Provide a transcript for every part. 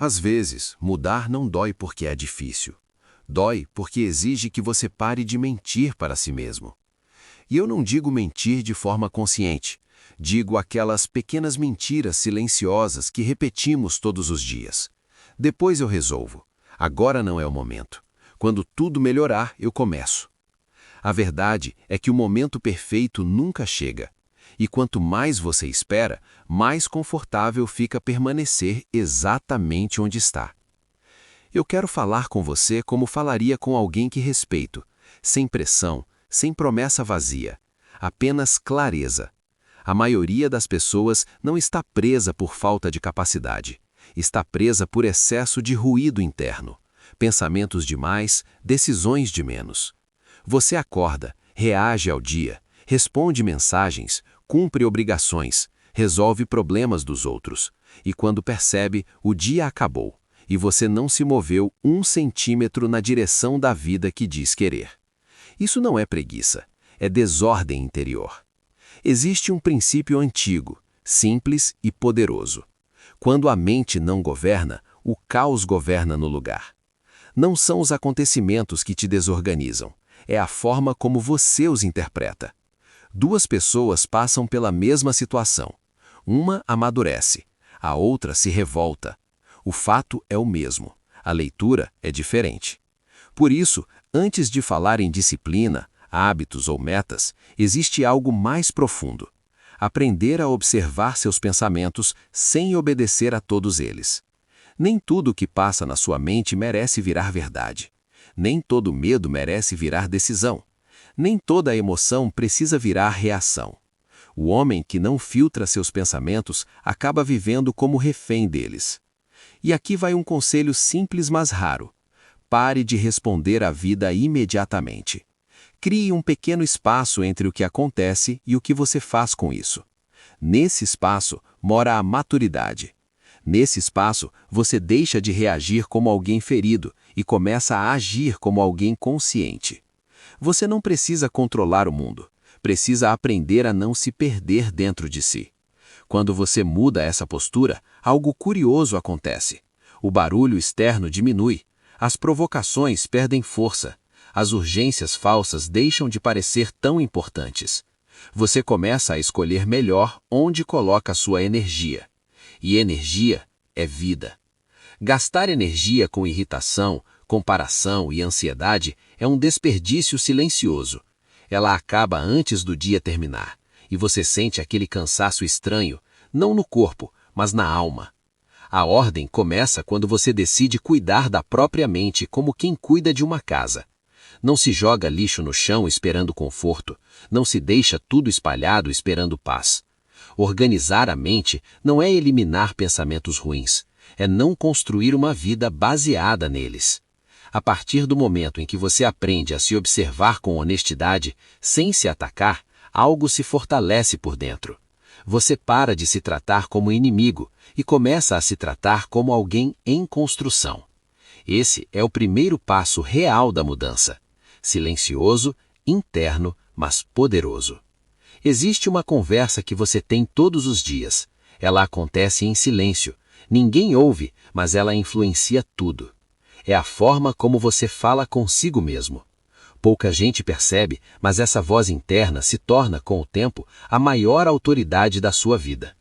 Às vezes, mudar não dói porque é difícil. Dói porque exige que você pare de mentir para si mesmo. E eu não digo mentir de forma consciente. Digo aquelas pequenas mentiras silenciosas que repetimos todos os dias. Depois eu resolvo. Agora não é o momento. Quando tudo melhorar, eu começo. A verdade é que o momento perfeito nunca chega. E quanto mais você espera, mais confortável fica permanecer exatamente onde está. Eu quero falar com você como falaria com alguém que respeito, sem pressão, sem promessa vazia, apenas clareza. A maioria das pessoas não está presa por falta de capacidade, está presa por excesso de ruído interno, pensamentos demais, decisões de menos. Você acorda, reage ao dia, responde mensagens, cumpre obrigações, resolve problemas dos outros, e quando percebe, o dia acabou, e você não se moveu 1 centímetro na direção da vida que diz querer. Isso não é preguiça, é desordem interior. Existe um princípio antigo, simples e poderoso. Quando a mente não governa, o caos governa no lugar. Não são os acontecimentos que te desorganizam, é a forma como você os interpreta. 2 pessoas passam pela mesma situação. Uma amadurece, a outra se revolta. O fato é o mesmo, a leitura é diferente. Por isso, antes de falar em disciplina, hábitos ou metas, existe algo mais profundo. Aprender a observar seus pensamentos sem obedecer a todos eles. Nem tudo que passa na sua mente merece virar verdade. Nem todo medo merece virar decisão. Nem toda emoção precisa virar reação. O homem que não filtra seus pensamentos acaba vivendo como refém deles. E aqui vai um conselho simples, mas raro. Pare de responder à vida imediatamente. Crie um pequeno espaço entre o que acontece e o que você faz com isso. Nesse espaço mora a maturidade. Nesse espaço, você deixa de reagir como alguém ferido e começa a agir como alguém consciente. Você não precisa controlar o mundo, precisa aprender a não se perder dentro de si. Quando você muda essa postura, algo curioso acontece. O barulho externo diminui, as provocações perdem força, as urgências falsas deixam de parecer tão importantes. Você começa a escolher melhor onde coloca sua energia. E energia é vida. Gastar energia com irritação, comparação e ansiedade é um desperdício silencioso. Ela acaba antes do dia terminar, e você sente aquele cansaço estranho, não no corpo, mas na alma. A ordem começa quando você decide cuidar da própria mente como quem cuida de uma casa. Não se joga lixo no chão esperando conforto, não se deixa tudo espalhado esperando paz. Organizar a mente não é eliminar pensamentos ruins, é não construir uma vida baseada neles. A partir do momento em que você aprende a se observar com honestidade, sem se atacar, algo se fortalece por dentro. Você para de se tratar como inimigo e começa a se tratar como alguém em construção. Esse é o primeiro passo real da mudança. Silencioso, interno, mas poderoso. Existe uma conversa que você tem todos os dias. Ela acontece em silêncio. Ninguém ouve, mas ela influencia tudo. É a forma como você fala consigo mesmo. Pouca gente percebe, mas essa voz interna se torna, com o tempo, a maior autoridade da sua vida.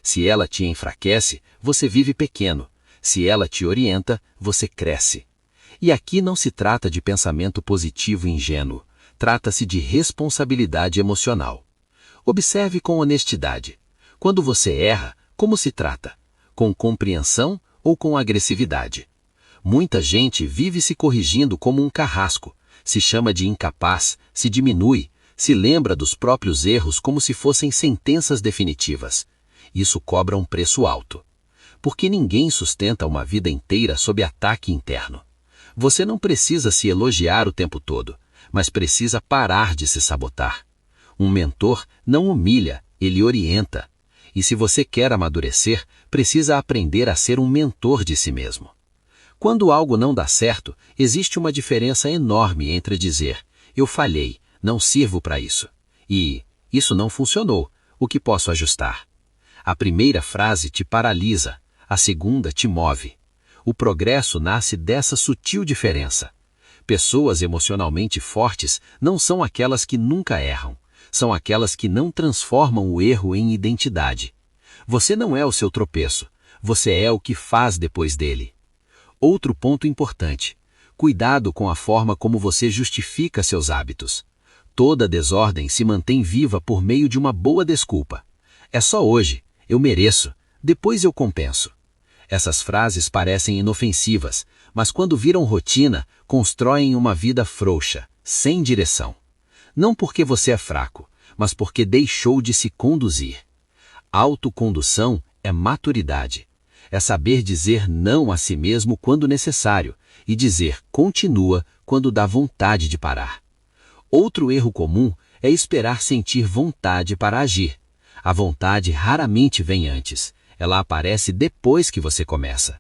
Se ela te enfraquece, você vive pequeno. Se ela te orienta, você cresce. E aqui não se trata de pensamento positivo ingênuo. Trata-se de responsabilidade emocional. Observe com honestidade. Quando você erra, como se trata? Com compreensão ou com agressividade? Muita gente vive se corrigindo como um carrasco, se chama de incapaz, se diminui, se lembra dos próprios erros como se fossem sentenças definitivas. Isso cobra um preço alto. Porque ninguém sustenta uma vida inteira sob ataque interno. Você não precisa se elogiar o tempo todo, mas precisa parar de se sabotar. Um mentor não humilha, ele orienta. E se você quer amadurecer, precisa aprender a ser um mentor de si mesmo. Quando algo não dá certo, existe uma diferença enorme entre dizer, eu falhei, não sirvo para isso, e isso não funcionou, o que posso ajustar? A primeira frase te paralisa, a segunda te move. O progresso nasce dessa sutil diferença. Pessoas emocionalmente fortes não são aquelas que nunca erram, são aquelas que não transformam o erro em identidade. Você não é o seu tropeço, você é o que faz depois dele. Outro ponto importante: cuidado com a forma como você justifica seus hábitos. Toda desordem se mantém viva por meio de uma boa desculpa. É só hoje, eu mereço, depois eu compenso. Essas frases parecem inofensivas, mas quando viram rotina, constroem uma vida frouxa, sem direção. Não porque você é fraco, mas porque deixou de se conduzir. Autocondução é maturidade. É saber dizer não a si mesmo quando necessário e dizer continua quando dá vontade de parar. Outro erro comum é esperar sentir vontade para agir. A vontade raramente vem antes. Ela aparece depois que você começa.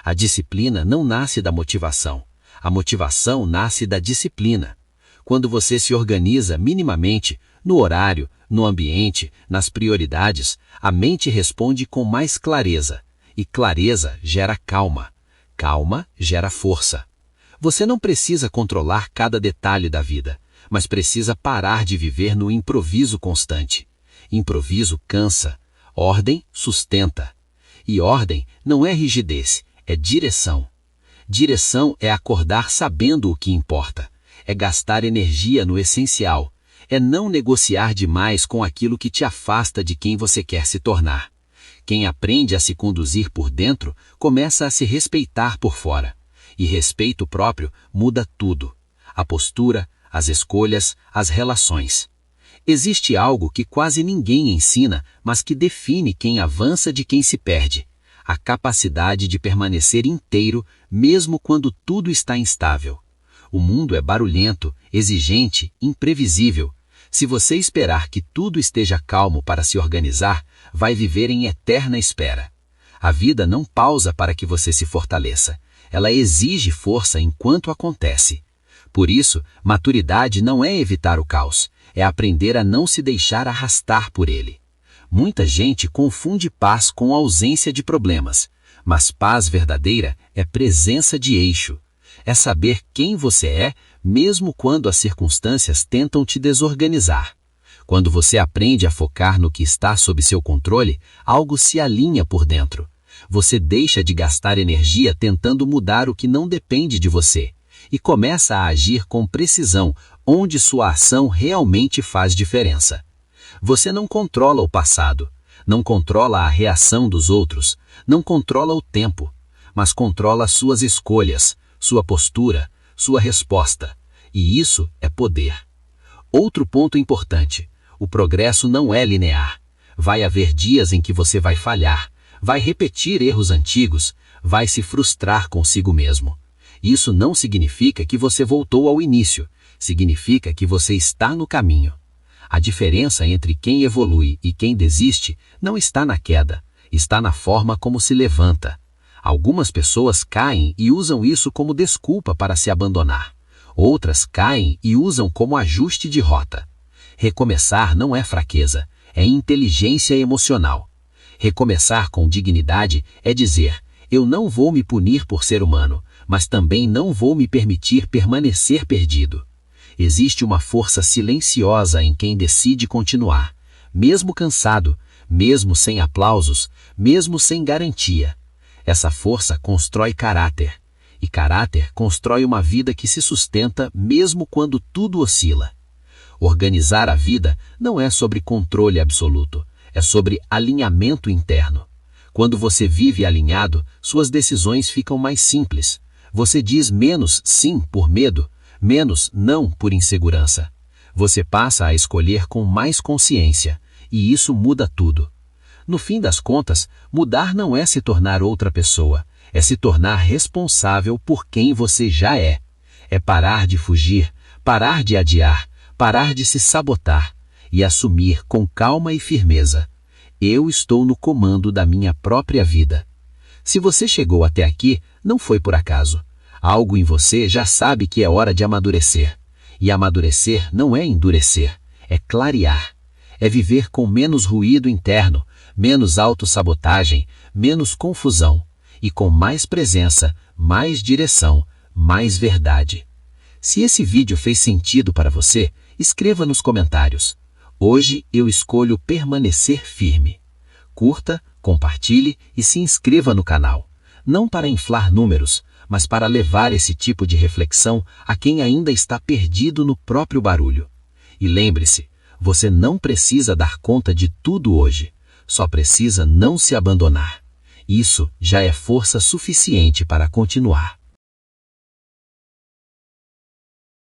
A disciplina não nasce da motivação. A motivação nasce da disciplina. Quando você se organiza minimamente, no horário, no ambiente, nas prioridades, a mente responde com mais clareza. E clareza gera calma. Calma gera força. Você não precisa controlar cada detalhe da vida, mas precisa parar de viver no improviso constante. Improviso cansa. Ordem sustenta. E ordem não é rigidez, é direção. Direção é acordar sabendo o que importa. É gastar energia no essencial. É não negociar demais com aquilo que te afasta de quem você quer se tornar. Quem aprende a se conduzir por dentro, começa a se respeitar por fora. E respeito próprio muda tudo. A postura, as escolhas, as relações. Existe algo que quase ninguém ensina, mas que define quem avança de quem se perde. A capacidade de permanecer inteiro, mesmo quando tudo está instável. O mundo é barulhento, exigente, imprevisível. Se você esperar que tudo esteja calmo para se organizar, vai viver em eterna espera. A vida não pausa para que você se fortaleça. Ela exige força enquanto acontece. Por isso, maturidade não é evitar o caos. É aprender a não se deixar arrastar por ele. Muita gente confunde paz com ausência de problemas, mas paz verdadeira é presença de eixo. É saber quem você é, mesmo quando as circunstâncias tentam te desorganizar. Quando você aprende a focar no que está sob seu controle, algo se alinha por dentro. Você deixa de gastar energia tentando mudar o que não depende de você e começa a agir com precisão, onde sua ação realmente faz diferença. Você não controla o passado, não controla a reação dos outros, não controla o tempo, mas controla suas escolhas, sua postura, sua resposta. E isso é poder. Outro ponto importante: o progresso não é linear. Vai haver dias em que você vai falhar, vai repetir erros antigos, vai se frustrar consigo mesmo. Isso não significa que você voltou ao início, significa que você está no caminho. A diferença entre quem evolui e quem desiste não está na queda, está na forma como se levanta. Algumas pessoas caem e usam isso como desculpa para se abandonar. Outras caem e usam como ajuste de rota. Recomeçar não é fraqueza, é inteligência emocional. Recomeçar com dignidade é dizer: eu não vou me punir por ser humano, mas também não vou me permitir permanecer perdido. Existe uma força silenciosa em quem decide continuar, mesmo cansado, mesmo sem aplausos, mesmo sem garantia. Essa força constrói caráter, e caráter constrói uma vida que se sustenta mesmo quando tudo oscila. Organizar a vida não é sobre controle absoluto, é sobre alinhamento interno. Quando você vive alinhado, suas decisões ficam mais simples. Você diz menos sim por medo, menos não por insegurança. Você passa a escolher com mais consciência, e isso muda tudo. No fim das contas, mudar não é se tornar outra pessoa, é se tornar responsável por quem você já é. É parar de fugir, parar de adiar, parar de se sabotar e assumir com calma e firmeza: eu estou no comando da minha própria vida. Se você chegou até aqui, não foi por acaso. Algo em você já sabe que é hora de amadurecer. E amadurecer não é endurecer, é clarear. É viver com menos ruído interno, menos autossabotagem, menos confusão. e com mais presença, mais direção, mais verdade. Se esse vídeo fez sentido para você, escreva nos comentários. Hoje eu escolho permanecer firme. Curta, compartilhe e se inscreva no canal. Não para inflar números, mas para levar esse tipo de reflexão a quem ainda está perdido no próprio barulho. E lembre-se, você não precisa dar conta de tudo hoje, só precisa não se abandonar. Isso já é força suficiente para continuar.